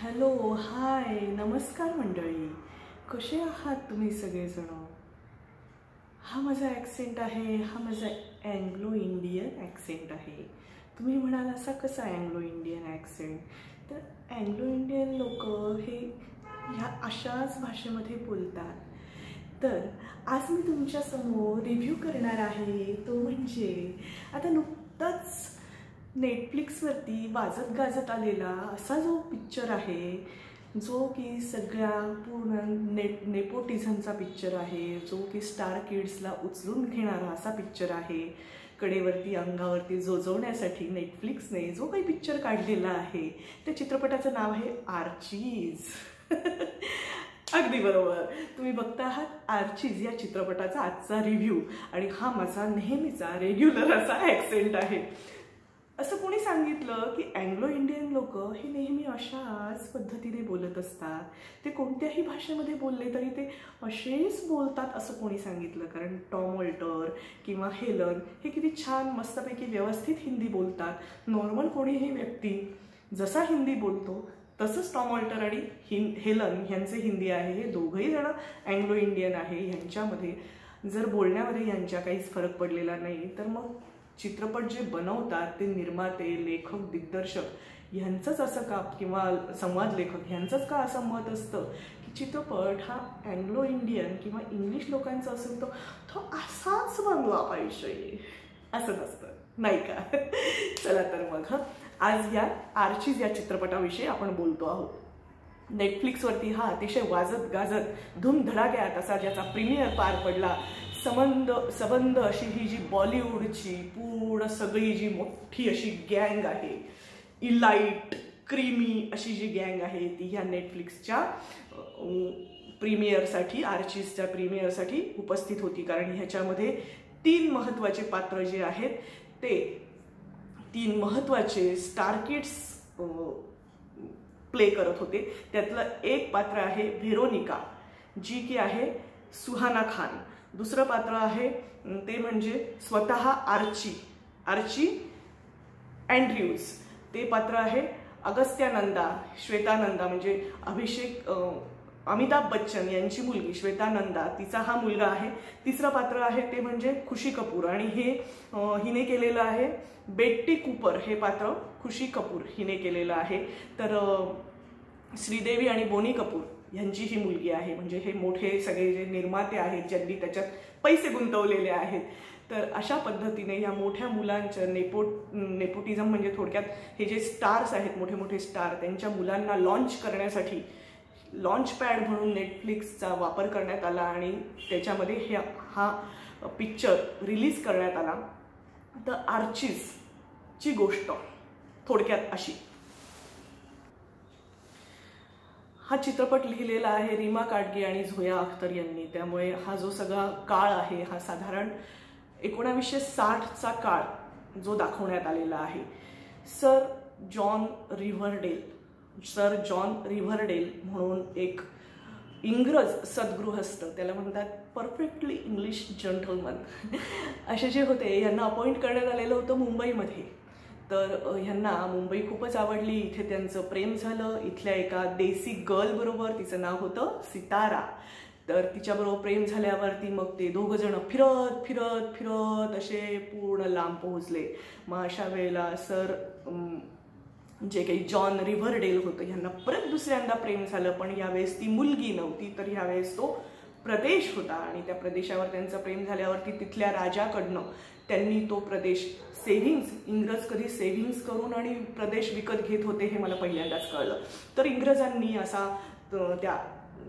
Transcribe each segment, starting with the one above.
Hello, हाय, नमस्कार मंडळी. कसे आहात तुम्ही सगळेजण? हा माझा ॲक्सेंट आहे, हा माझा अँग्लो इंडियन ॲक्सेंट आहे. तुम्ही म्हणाल असा कसा अँग्लो इंडियन ॲक्सेंट? तर अँग्लो इंडियन लोक हे ह्या अशाच भाषेमध्ये बोलतात. तर आज मी तुमच्यासमोर रिव्ह्यू करणार आहे, तो म्हणजे आता नुकताच नेटफ्लिक्सवरती वाजत गाजत आलेला असा जो पिक्चर आहे, जो की सगळ्या पूर्ण नेपोटिझमचा पिक्चर आहे, जो की स्टार किड्सला उचलून घेणारा असा पिक्चर आहे. कडेवरती अंगावरती जोजवण्यासाठी नेटफ्लिक्सने जो काही पिक्चर काढलेला आहे, त्या चित्रपटाचं नाव आहे आर्चीज. अगदी बरोबर, तुम्ही बघता आहात आर्चीज या चित्रपटाचा आजचा रिव्ह्यू. आणि हा माझा नेहमीचा रेग्युलर असा ॲक्सेंट आहे. असं कोणी सांगितलं की अँग्लो इंडियन लोक हे नेहमी अशाच पद्धतीने बोलत असतात, ते कोणत्याही भाषेमध्ये बोलले तरी ते असेच बोलतात असं कोणी सांगितलं? कारण टॉम ऑल्टर किंवा हेलन हे किती छान मस्तपैकी व्यवस्थित हिंदी बोलतात. नॉर्मल कोणीही व्यक्ती जसा हिंदी बोलतो तसंच टॉम ऑल्टर आणि हेलन ह्यांचे हिंदी आहे. हे दोघंही जण अँग्लो इंडियन आहे. ह्यांच्यामध्ये जर बोलण्यामध्ये यांच्या काहीच फरक पडलेला नाही, तर मग चित्रपट जे बनवतात ते निर्माते, लेखक, दिग्दर्शक ह्यांचंच असं का, किंवा संवाद लेखक ह्यांचंच का असं मत असतं की चित्रपट हा अँग्लो इंडियन किंवा इंग्लिश लोकांचा असेल तर तो असाच बनला पाहिजे, असं नसतं, नाही का? चला तर मग आज या आर्चीज या चित्रपटाविषयी आपण बोलतो आहोत. नेटफ्लिक्सवरती हा अतिशय वाजत गाजत धूमधडाक्यात असा ज्याचा प्रीमियर पार पडला. सबंध अशी ही जी बॉलिवूडची पूर्ण सगळी जी मोठी अशी गँग आहे, इलाइट क्रीमी अशी जी गँग आहे, ती ह्या नेटफ्लिक्सच्या प्रीमियरसाठी, आर्चीजच्या प्रीमियरसाठी उपस्थित होती. कारण ह्याच्यामध्ये 3 महत्त्वाचे पात्र जे आहेत ते 3 महत्त्वाचे स्टार किड्स प्ले करत होते. त्यातलं एक पात्र आहे व्हेरोनिका, जी की आहे सुहाना खान. दुसरं पात्र आहे ते म्हणजे स्वतः आर्ची अँड्र्यूज. ते पात्र आहे अगस्त्यानंदा, श्वेतानंदा म्हणजे अमिताभ बच्चन यांची मुलगी श्वेतानंदा, तिचा हा मुलगा आहे. तिसरं पात्र आहे ते म्हणजे खुशी कपूर, आणि हे हिने केलेलं आहे बेट्टी कूपर. हे पात्र खुशी कपूर हिने केलेलं आहे. तर श्रीदेवी आणि बोनी कपूर यांची ही मुलगी आहे. म्हणजे हे मोठे सगळे जे निर्माते आहेत ज्यांनी त्याच्यात पैसे गुंतवलेले आहेत. तर अशा पद्धतीने या मोठ्या मुलांच्या नेपोटिझम म्हणजे थोडक्यात हे जे स्टार्स आहेत, मोठे मोठे स्टार, त्यांच्या मुलांना लॉन्च करण्यासाठी लॉन्च पॅड म्हणून नेटफ्लिक्सचा वापर करण्यात आला आणि त्याच्यामध्ये हा पिक्चर रिलीज करण्यात आला. तर आर्चीजची गोष्ट थोडक्यात अशी. हा चित्रपट लिहिलेला आहे रीमा काटगे आणि झोया अख्तर यांनी. त्यामुळे हा जो सगळा काळ आहे हा साधारण 1960चा काळ जो दाखवण्यात आलेला आहे. सर जॉन रिव्हरडेल म्हणून एक इंग्रज सद्गृहस्थ, त्याला म्हणतात परफेक्टली इंग्लिश जंटलमन, असे जे होते, यांना अपॉइंट करण्यात आलेलं होतं मुंबईमध्ये. तर ह्यांना मुंबई खूपच आवडली. इथे त्यांचं प्रेम झालं इथल्या एका देसी गर्ल बरोबर. तिचं नाव होतं सितारा. तर तिच्याबरोबर प्रेम झाल्यावरती मग ते दोघं जण फिरत फिरत फिरत असे पूर्ण लांब पोहोचले. मग अशा वेळेला सर जे काही जॉन रिव्हरडेल होतं ह्यांना परत दुसऱ्यांदा प्रेम झालं, पण यावेळेस ती मुलगी नव्हती, तर यावेळेस तो प्रदेश होता. आणि त्या प्रदेशावर त्यांचं प्रेम झाल्यावरती तिथल्या राजाकडनं त्यांनी तो प्रदेश इंग्रज कधी सेव्हिंग्स करून आणि प्रदेश विकत घेत होते हे मला पहिल्यांदाच कळलं. तर इंग्रजांनी असा त्या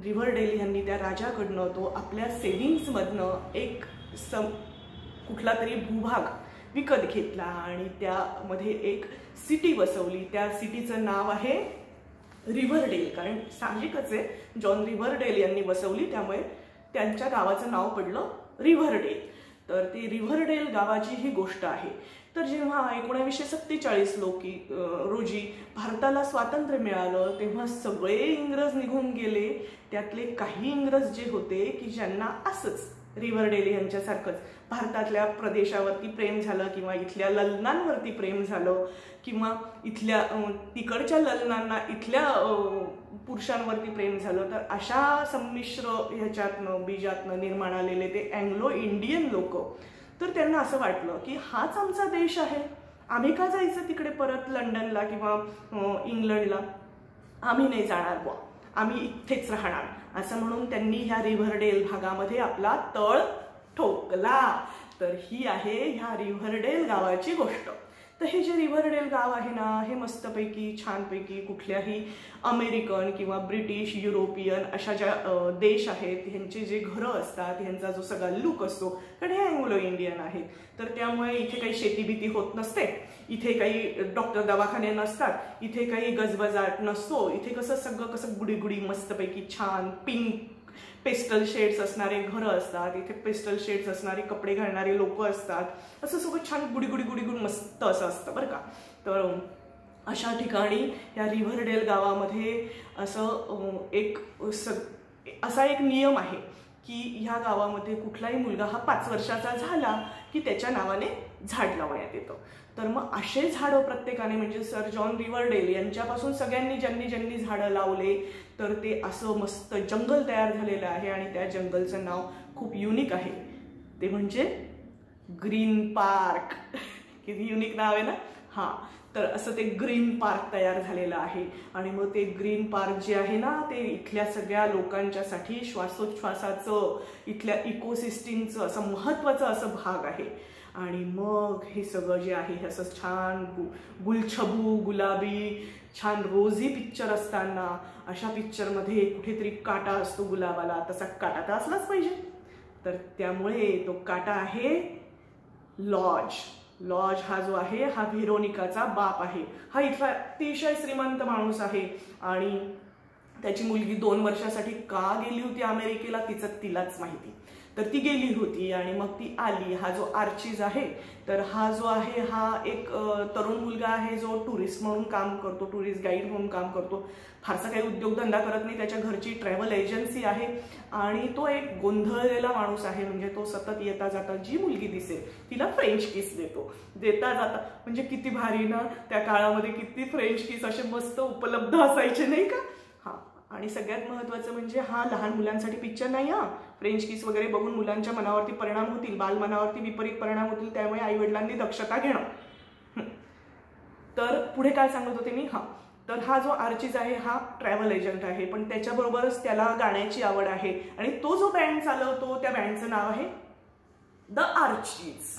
रिव्हरडेल यांनी त्या राजाकडनं तो आपल्या सेव्हिंग्समधनं एक कुठला तरी भूभाग विकत घेतला आणि त्यामध्ये एक सिटी बसवली. त्या सिटीचं नाव आहे रिव्हरडेल. कारण साहजिकच आहे, जॉन रिव्हरडेल यांनी बसवली, त्यामुळे त्यांच्या गावाचं नाव पडलं रिव्हरडेल. तर ती रिव्हरडेल गावाची ही गोष्ट आहे. तर जेव्हा 1947 रोजी भारताला स्वातंत्र्य मिळालं, तेव्हा सगळे इंग्रज निघून गेले. त्यातले काही इंग्रज जे होते की ज्यांना असंच रिव्हरडेल यांच्यासारखंच भारतातल्या प्रदेशावरती प्रेम झालं किंवा इथल्या ललनांवरती प्रेम झालं किंवा इथल्या तिकडच्या ललनांना इथल्या पुरुषांवरती प्रेम झालं, तर अशा संमिश्र ह्याच्यातनं बीजातनं निर्माण आलेले ते अँग्लो इंडियन लोक, तर त्यांना असं वाटलं की हाच आमचा देश आहे, आम्ही का जायचं तिकडे परत लंडनला किंवा इंग्लंडला, आम्ही नाही जाणार बुवा, आम्ही इथेच राहणार, असं म्हणून त्यांनी ह्या रिव्हरडेल भागामध्ये आपला तळ ठोकला. तर ही आहे ह्या रिव्हरडेल गावाची गोष्ट. तर हे जे रिव्हरडेल गाव आहे ना, हे मस्तपैकी छानपैकी कुठल्याही अमेरिकन किंवा ब्रिटिश युरोपियन अशा ज्या देश आहेत ह्यांचे जे घरं असतात, ह्यांचा जो सगळा लुक असतो, कारण हे अँग्लो इंडियन आहेत, तर त्यामुळे इथे काही शेतीबीती होत नसते, इथे काही डॉक्टर दवाखाने नसतात, इथे काही गजबजाट नसतो, इथे कसं गुडी गुडी मस्तपैकी छान पिंक पेस्टल शेड्स असणारे घरं असतात, इथे पेस्टल शेड्स असणारे कपडे घालणारे लोक असतात, असं सगळं छान गुडी मस्त असं असतं बरं का. तर अशा ठिकाणी या रिव्हरडेल गावामध्ये असा एक नियम आहे की ह्या गावामध्ये कुठलाही मुलगा हा 5 वर्षाचा झाला की त्याच्या नावाने झाड लावण्यात येतं. तर मग असे झाडं प्रत्येकाने, म्हणजे सर जॉन रिव्हरडेल यांच्यापासून सगळ्यांनी ज्यांनी झाडं लावले, तर ते असं मस्त जंगल तयार झालेलं आहे आणि त्या जंगलचं नाव खूप युनिक आहे, ते म्हणजे ग्रीन पार्क. किती युनिक नाव आहे ना. हां, तर असं ते ग्रीन पार्क तयार झालेलं आहे आणि मग ते ग्रीन पार्क जे आहे ना, ते इथल्या सगळ्या लोकांच्यासाठी श्वासोच्छ्वासाचं, इथल्या इकोसिस्टीमचं असं महत्त्वाचं असं भाग आहे. आणि मग हे सगळं जे आहे हे असं छान गुलछबू गुलाबी छान रोजी पिक्चर असताना, अशा पिक्चरमध्ये कुठेतरी काटा असतो गुलाबाला, तसा काटा तर असलाच पाहिजे. तर त्यामुळे तो काटा आहे लॉज. लॉज हा जो आहे हा व्हेरोनिकाचा बाप आहे. हा इथला अतिशय श्रीमंत माणूस आहे आणि त्याची मुलगी 2 वर्षासाठी का गेली होती अमेरिकेला तिलाच माहिती. तर ती गेली होती आणि मग ती आली. हा जो आर्चीज आहे, तर हा जो आहे हा एक तरुण मुलगा आहे जो टुरिस्ट म्हणून काम करतो, टुरिस्ट गाईड म्हणून काम करतो. फारसा काही उद्योगधंदा करत नाही, त्याच्या घरची ट्रॅव्हल एजन्सी आहे आणि तो एक गोंधळलेला माणूस आहे. म्हणजे तो सतत येता जाता जी मुलगी दिसेल तिला फ्रेंच किस देतो. देता जाता म्हणजे किती भारी ना, त्या काळामध्ये किती फ्रेंच किस असे मस्त उपलब्ध असायचे नाही का. हा, आणि सगळ्यात महत्त्वाचं म्हणजे हा लहान मुलांसाठी पिक्चर नाही. हा, फ्रेंच किस वगैरे बघून मुलांच्या मनावरती परिणाम होतील, बालमनावरती विपरीत परिणाम होतील, त्यामुळे आईवडिलांनी दक्षता घेणं. तर पुढे काय सांगत होते मी. हा, तर हा जो आर्चीज आहे हा ट्रॅव्हल एजंट आहे, पण त्याच्याबरोबरच त्याला गाण्याची आवड आहे आणि तो जो बँड चालवतो त्या बँडचं नाव आहे द आर्चीज.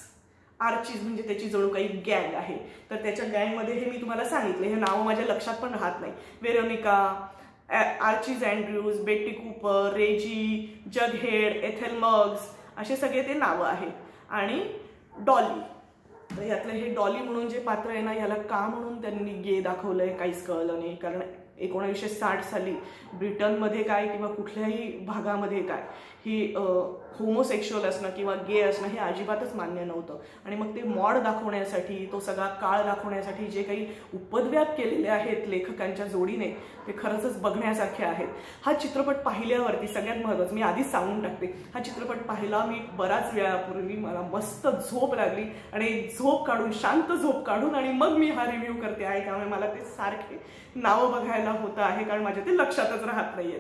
आर्चीज म्हणजे त्याची जणू काही गँग आहे. तर त्याच्या गँगमध्ये हे मी तुम्हाला सांगितले, हे नाव माझ्या लक्षात पण राहत नाही. व्हेरोनिका, आर्चीज अँड्र्यूज, बेट्टी कूपर, रेजी, जगहेड, एथेल मग्स असे सगळे ते नावं आहेत. आणि डॉली, तर यातलं हे डॉली म्हणून जे पात्र आहे ना, याला का म्हणून त्यांनी गे दाखवलंय काहीच कळलं नाही. कारण 1960 साली ब्रिटनमध्ये काय किंवा कुठल्याही भागामध्ये काय ही होमोसेक्शुअल असणं किंवा गे असणं हे अजिबातच मान्य नव्हतं. आणि मग ते मॉड दाखवण्यासाठी, तो सगळा काळ दाखवण्यासाठी जे काही उपद्व्याप केलेले आहेत लेखकांच्या जोडीने, ते खरंच बघण्यासारखे आहेत. हा चित्रपट पाहिल्यावरती सगळ्यात महत्त्वाचं मी आधीच सांगून टाकते, हा चित्रपट पाहिला मी बराच वेळापूर्वी, मला मस्त झोप लागली आणि झोप काढून, शांत झोप काढून आणि मग मी हा रिव्ह्यू करते आहे. त्यामुळे मला ते सारखे नावं बघायला होतं आहे, कारण माझ्या ते लक्षातच राहत नाहीये.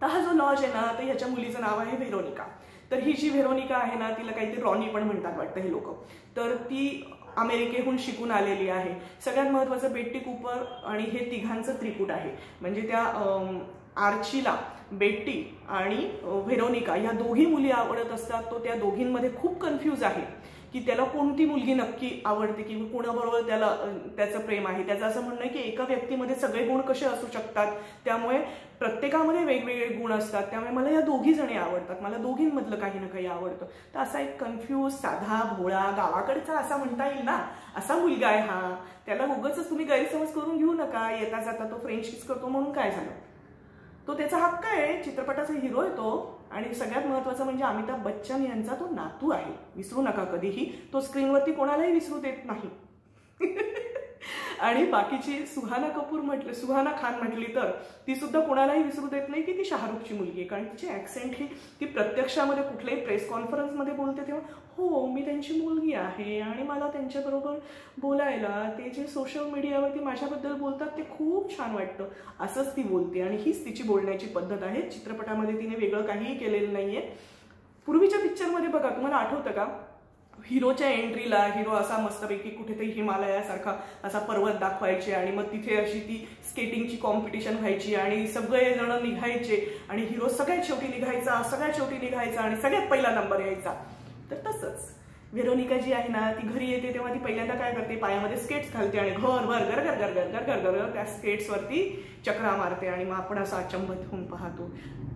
तर हा जो लॉज आहे ना, तर ह्याच्या मुलीचं नाव आहे व्हेरोनिका. तर ही जी व्हेरोनिका आहे ना, तिला काहीतरी रॉनी पण म्हणतात वाटतं हे लोक. तर ती अमेरिकेहून शिकून आलेली आहे. सगळ्यात महत्त्वाचं बेट्टी कूपर आणि हे तिघांचं त्रिकूट आहे. म्हणजे त्या आर्चीला बेट्टी आणि व्हेरोनिका या दोघी मुली आवडत असतात. तो त्या दोघींमध्ये खूप कन्फ्यूज आहे की त्याला कोणती मुलगी नक्की आवडते किंवा कोणाबरोबर त्याचं प्रेम आहे. त्याचं असं म्हणणं आहे की एका व्यक्तीमध्ये सगळे गुण कसे असू शकतात, त्यामुळे प्रत्येकामध्ये वेगवेगळे गुण असतात, त्यामुळे मला या दोघी जणी आवडतात, मला दोघींमधलं काही ना काही आवडतं. तर असा एक कन्फ्यूज, साधा, भोळा, गावाकडचा असा म्हणता येईल ना, असा मुलगा आहे हा. त्याला उगाच तुम्ही गैरसमज करून घेऊ नका, येता जाता तो फ्रेंच किस करतो म्हणून काय झालं. तो त्याचा हक्क आहे, चित्रपटाचा हिरो आहे तो. आणि सगळ्यात महत्त्वाचं म्हणजे अमिताभ बच्चन यांचा तो नातू आहे, विसरू नका कधीही. तो स्क्रीनवरती कोणालाही विसरू देत नाही. आणि बाकीची सुहाना खान म्हटली तर ती सुद्धा कोणालाही विसरू देत नाही की ती शाहरुखची मुलगी आहे, कारण तिची ऍक्सेंट ही ती प्रत्यक्षामध्ये कुठल्याही प्रेस कॉन्फरन्समध्ये बोलते तेव्हा हो मी त्यांची मुलगी आहे आणि मला त्यांच्याबरोबर बोलायला, ते जे सोशल मीडियावरती माझ्याबद्दल बोलतात ते खूप छान वाटतं, असंच ती बोलते. आणि हीच तिची बोलण्याची पद्धत आहे. चित्रपटामध्ये तिने वेगळं काहीही केलेलं नाहीये. पूर्वीच्या पिक्चरमध्ये बघा, तुम्हाला आठवतं का, हिरोच्या एंट्रीला हिरो असा मस्तपैकी कुठेतरी हिमालयासारखा असा पर्वत दाखवायचे आणि मग तिथे अशी ती स्केटिंगची कॉम्पिटिशन व्हायची आणि सगळे जण निघायचे आणि हिरो सगळ्यात शेवटी निघायचा आणि सगळ्यात पहिला नंबर यायचा. तर तसंच वेरोनिका जी आहे ना, ती घरी येते तेव्हा ती पहिल्यांदा काय करते, पायामध्ये स्केट्स घालते आणि घरभर गर त्या स्केट्सवरती चक्रा मारते आणि मग आपण असं अचंबित होऊन पाहतो,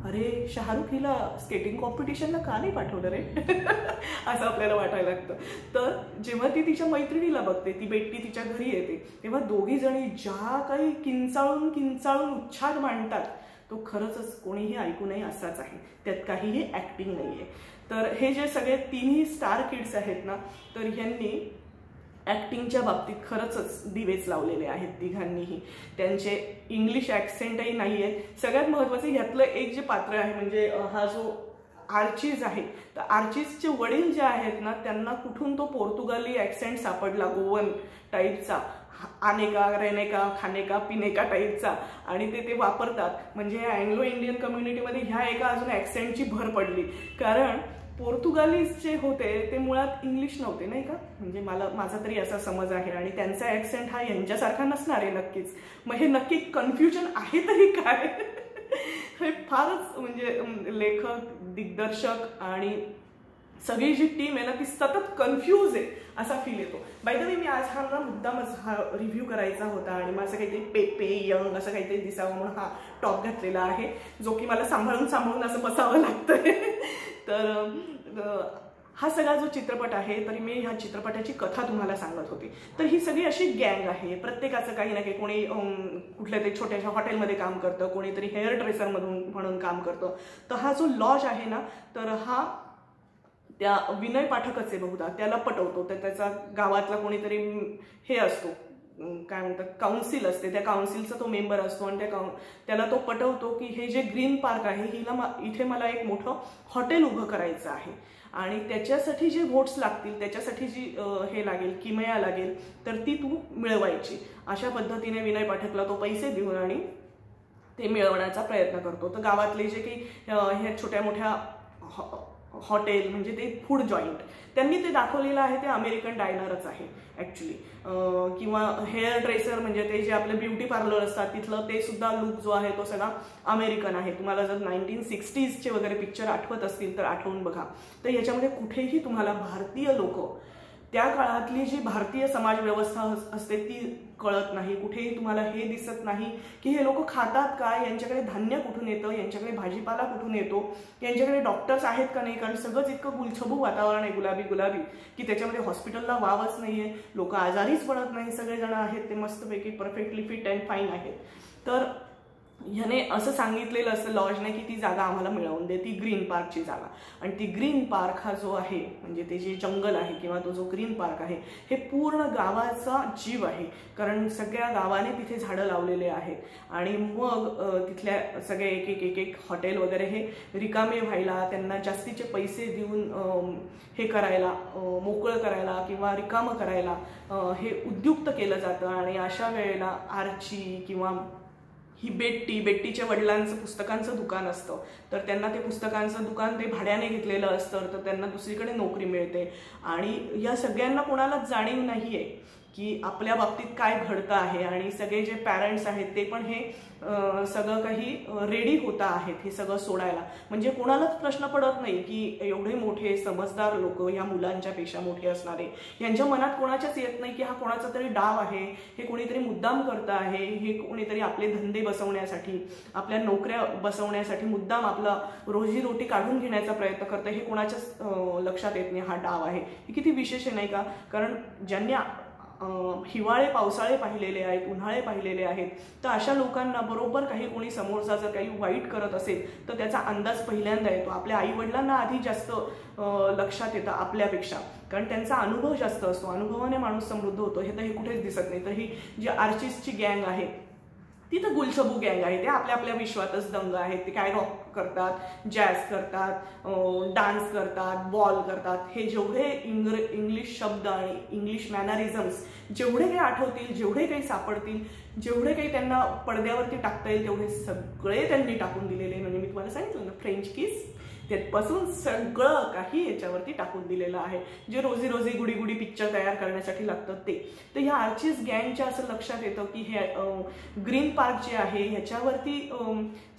अरे शाहरुख हिला स्केटिंग कॉम्पिटिशनला का नाही पाठवलं रे असं आपल्याला वाटायला लागतं. तर जेव्हा ती तिच्या मैत्रिणीला बघते, ती बेट्टी तिच्या घरी येते, तेव्हा दोघी जणी ज्या काही किंचाळून उच्छाद मांडतात तो खरंच कोणीही ऐकू नये असाच आहे, त्यात काहीही ऍक्टिंग नाहीये. तर हे जे सगळे तिन्ही स्टार किड्स आहेत ना, तर ह्यांनी ऍक्टिंगच्या बाबतीत खरंच दिवेच लावलेले आहेत तिघांनीही. त्यांचे इंग्लिश ऍक्सेंटही नाही आहेत. सगळ्यात महत्वाचं ह्यातलं एक जे पात्र आहे म्हणजे हा जो आर्चीज आहे, तर आर्चीजचे वडील जे आहेत ना, त्यांना कुठून तो पोर्तुगाली ऍक्सेंट सापडला, गोवन टाईपचा, आनेका रेनेका खानेका पिनेका टाईपचा, आणि ते वापरतात. म्हणजे अँग्लो इंडियन कम्युनिटीमध्ये ह्या एका अजून ऍक्सेंटची भर पडली, कारण पोर्तुगालीज जे होते ते मुळात इंग्लिश नव्हते नाही का, म्हणजे माझा तरी असा समज आहे. आणि त्यांचा ऍक्सेंट हा यांच्यासारखा नसणार आहे नक्कीच. मग हे नक्की कन्फ्युजन आहे तरी काय हे फारच म्हणजे लेखक, दिग्दर्शक आणि सगळी जी टीम आहे ना ती सतत कन्फ्यूज आहे असा फील येतो. बाय द वे मी आज हा मुद्दामच हा रिव्ह्यू करायचा होता आणि माझं काहीतरी पेपे यंग असं काहीतरी दिसावं म्हणून हा टॉप घातलेला आहे, जो की मला सांभाळून असं बसावं लागतंय. तर हा सगळा जो चित्रपट आहे, तरी मी ह्या चित्रपटाची कथा तुम्हाला सांगत होती. तर ही सगळी अशी गँग आहे, प्रत्येकाचं काही ना काही, कोणी कुठल्या तरी छोट्याशा हॉटेलमध्ये काम करतं, कोणीतरी हेअर ड्रेसर म्हणून काम करतं. तर हा जो लॉज आहे ना, तर हा त्या विनय पाठकच आहे बहुधा, त्याला पटवतो. तर त्याचा गावातला कोणीतरी हे असतो, काय म्हणतात, काउन्सिल असते, त्या काउन्सिलचा तो मेंबर असतो आणि त्याला तो पटवतो की हे जे ग्रीन पार्क आहे इथे मला एक मोठं हॉटेल उभं करायचं आहे आणि त्याच्यासाठी जे वोट्स लागतील, त्याच्यासाठी जी हे लागेल, किमया लागेल, तर ती तू मिळवायची. अशा पद्धतीने विनय पाठकला तो पैसे देऊन आणि ते मिळवण्याचा प्रयत्न करतो. तर गावातले जे काही ह्या छोट्या मोठ्या हॉटेल म्हणजे ते फूड जॉईंट, त्यांनी ते दाखवलेलं आहे ते अमेरिकन डायनरच आहे ऍक्च्युली, किंवा हेअर ड्रेसर म्हणजे ते जे आपले ब्युटी पार्लर असतात तिथलं ते सुद्धा लुक जो आहे तो सगळा अमेरिकन आहे. तुम्हाला जर 1960s चे वगैरे पिक्चर आठवत असतील तर आठवून बघा. तर याच्यामध्ये कुठेही तुम्हाला भारतीय लोक, त्या काळातली जी भारतीय समाज व्यवस्था असते ती कळत नाही. कुठेही तुम्हाला हे दिसत नाही की हे लोक खातात काय, यांच्याकडे धान्य कुठून येतं, यांच्याकडे भाजीपाला कुठून येतो, यांच्याकडे डॉक्टर्स आहेत का नाही, कारण सगळंच इतकं गुलछबू वातावरण आहे, गुलाबी की त्याच्यामध्ये हॉस्पिटलला वावच नाहीये, लोक आजारीच पडत नाही, सगळेजण आहेत ते मस्तपैकी परफेक्टली फिट अँड फाईन आहेत. तर ह्याने असं सांगितलेलं असतं लॉजने की ती जागा आम्हाला मिळवून दे, ती ग्रीन पार्कची जागा. आणि ती ग्रीन पार्क हा जो आहे म्हणजे ते जे जंगल आहे किंवा तो जो ग्रीन पार्क आहे हे पूर्ण गावाचा जीव आहे, कारण सगळ्या गावाने तिथे झाडं लावलेले आहेत आणि मग तिथल्या सगळे एक हॉटेल वगैरे हे रिकामे व्हायला, त्यांना जास्तीचे पैसे देऊन हे करायला, मोकळं करायला किंवा रिकामं करायला हे उद्युक्त केलं जातं. आणि अशा वेळेला आर्ची किंवा ही बेट्टीच्या वडिलांचं पुस्तकांचं दुकान असतं, तर त्यांना ते पुस्तकांचं दुकान ते भाड्याने घेतलेलं असतं, तर त्यांना दुसरीकडे नोकरी मिळते. आणि या सगळ्यांना कोणालाच जाणीव नाहीये की आपल्या बाबतीत काय घडतं आहे. आणि सगळे जे पॅरेंट्स आहेत ते पण हे सगळं काही रेडी होता आहेत हे सगळं सोडायला. म्हणजे कोणालाच प्रश्न पडत नाही की एवढे मोठे समजदार लोक, या मुलांच्या पेक्षा मोठे असणारे, यांच्या मनात कोणाच्याच येत नाही की हा कोणाचा तरी डाव आहे, हे कोणीतरी मुद्दाम करतं आहे, हे कोणीतरी आपले धंदे बसवण्यासाठी, आपल्या नोकऱ्या बसवण्यासाठी मुद्दाम आपला रोजीरोटी काढून घेण्याचा प्रयत्न करतं, हे कोणाच्याच लक्षात येत नाही हा डाव आहे. हे किती विशेष आहे नाही का, कारण ज्यांनी हिवाळे पावसाळे पाहिलेले आहेत, उन्हाळे पाहिलेले आहेत. तर अशा लोकांना बरोबर काही कोणी समोरचा जर काही वाईट करत असेल तर त्याचा अंदाज पहिल्यांदा येतो. आपल्या आईवडिलांना आधी जास्त लक्षात येतं आपल्यापेक्षा, कारण त्यांचा अनुभव जास्त असतो. अनुभवाने माणूस समृद्ध होतो. हे तर हे कुठेच दिसत नाही. तर ही जी आर्चिसची गँग आहे ती तर गुलछबू गँग आहे. ते आपल्या आपल्या विश्वातच दंग आहेत. ते काय रॉक करतात, जॅझ करतात, डान्स करतात, बॉल करतात. हे जेवढे इंग्लिश शब्द आणि इंग्लिश मॅनरिझम्स जेवढे काही आठवतील, जेवढे काही सापडतील, जेवढे काही त्यांना पडद्यावरती टाकता येईल तेवढे सगळे त्यांनी टाकून दिलेले. म्हणजे मी तुम्हाला सांगितलं ना, फ्रेंच किस त्यापासून सगळं काही याच्यावरती टाकून दिलेलं आहे, जे रोजी रोजी गुडी गुडी पिक्चर तयार करण्यासाठी लागतं ते. तर ह्या आर्चिस गँगच्या असं लक्षात येतं की हे ग्रीन पार्क जे आहे ह्याच्यावरती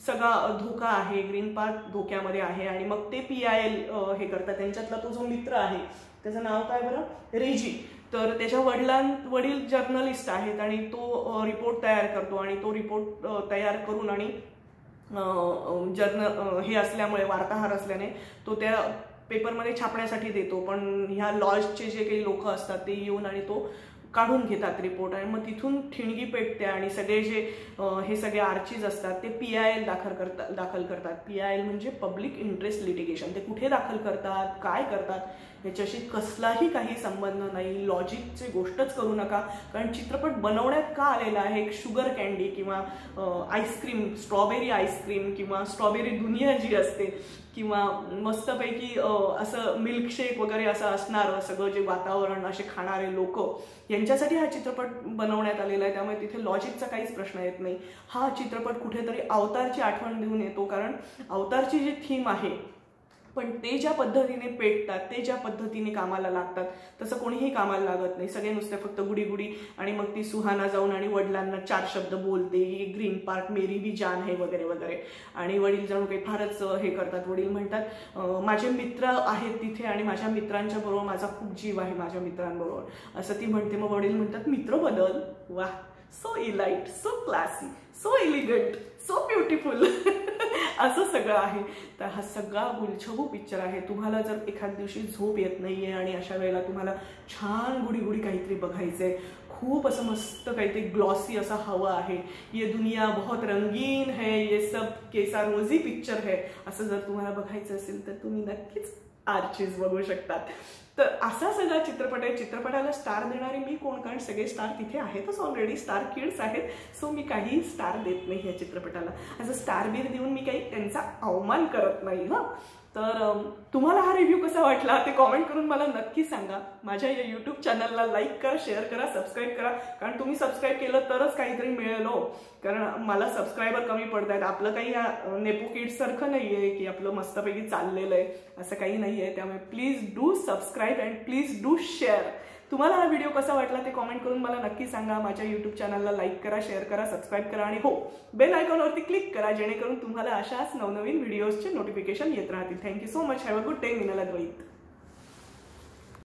सगळा धोका आहे. ग्रीन पार्क धोक्यामध्ये आहे. आणि मग ते PIL हे करतात. त्यांच्यातला तो जो मित्र आहे त्याचं नाव काय बरं, रेजी. तर त्याच्या वडील जर्नलिस्ट आहेत आणि तो रिपोर्ट तयार करतो. आणि तो रिपोर्ट तयार करून आणि हे असल्यामुळे, वार्ताहर असल्याने तो त्या पेपरमध्ये छापण्यासाठी देतो. पण ह्या लॉजचे जे काही लोक असतात ते येऊन आणि तो काढून घेतात रिपोर्ट. आणि मग तिथून ठिणगी पेटते आणि सगळे जे हे सगळे आर्चीज असतात ते PIL दाखल करतात. PIL म्हणजे पब्लिक इंटरेस्ट लिटिगेशन. ते कुठे दाखल करतात, काय करतात याच्याशी कसलाही काही संबंध नाही. लॉजिकची गोष्टच करू नका, कारण चित्रपट बनवण्यात का आलेला आहे, एक शुगर कॅन्डी किंवा आईस्क्रीम, स्ट्रॉबेरी आईस्क्रीम किंवा स्ट्रॉबेरी दुनिया जी असते, किंवा मस्तपैकी असं मिल्कशेक वगैरे असं असणारं सगळं जे वातावरण, असे खाणारे लोक, यांच्यासाठी हा चित्रपट बनवण्यात आलेला आहे. त्यामुळे तिथे लॉजिकचा काहीच प्रश्न येत नाही. हा चित्रपट कुठेतरी अवतारची आठवण देऊन येतो, कारण अवतारची जी थीम आहे, पण ते ज्या पद्धतीने पेटतात, ते ज्या पद्धतीने कामाला लागतात, तसं कोणीही कामाला लागत नाही. सगळे नुसते फक्त गुडी गुडी. आणि मग ती सुहाना जाऊन आणि वडिलांना 4 शब्द बोलते, ग्रीन पार्क मेरी भी जान है वगैरे वगैरे. आणि वडील जाऊन काही फारच हे करतात. वडील म्हणतात माझे मित्र आहेत तिथे आणि माझ्या मित्रांच्या बरोबर माझा खूप जीव आहे, माझ्या मित्रांबरोबर, असं ती म्हणते. मग वडील म्हणतात मित्र बदल. वाह, so elite, so classy, so elegant, so beautiful. असं सगळं आहे. तर हा सगळा गुलछबू पिक्चर आहे. तुम्हाला जर एखाद दिवशी झोप येत नाहीये आणि अशा वेळेला तुम्हाला छान गुडी गुडी काहीतरी बघायचंय, खूप असं मस्त काहीतरी ग्लॉसी असं हवं आहे, ये दुनिया बहुत रंगीन है, ये सब कैसा रोजी पिक्चर है, असं जर तुम्हाला बघायचं असेल तर तुम्ही नक्कीच आर्चीज बघू शकतात. तर असा सगळा चित्रपट आहे. चित्रपटाला स्टार देणारे मी कोण, कारण सगळे स्टार तिथे आहेतच ऑलरेडी, स्टार किड्स आहेत. सो मी काही स्टार देत नाही या चित्रपटाला. असं स्टार बीर देऊन मी काही त्यांचा अवमान करत नाही. तर तुम्हाला हा रिव्ह्यू कसा वाटला ते कॉमेंट करून मला नक्की सांगा. माझ्या या यूट्यूब चॅनलला लाईक करा, शेअर करा, सबस्क्राईब करा, कारण तुम्ही सबस्क्राईब केलं तरच काहीतरी मिळेल हो. कारण मला सबस्क्रायबर कमी पडत आहेत. आपलं काही नेपो किड्स सारखं नाही आहे की आपलं मस्तपैकी चाललेलं आहे, असं काही नाही आहे. त्यामुळे please do subscribe and please do share. तुम्हाला हा व्हिडिओ कसा वाटला ते कॉमेंट करून मला नक्की सांगा. माझ्या यूट्यूब चॅनलला लाईक करा, शेअर करा, सबस्क्राईब करा आणि हो, बेल आयकॉनवरती क्लिक करा, जेणेकरून तुम्हाला अशाच नवनवीन व्हिडिओजचे नोटिफिकेशन येत राहतील. Thank you so much. Have a good day. Meenal Advait.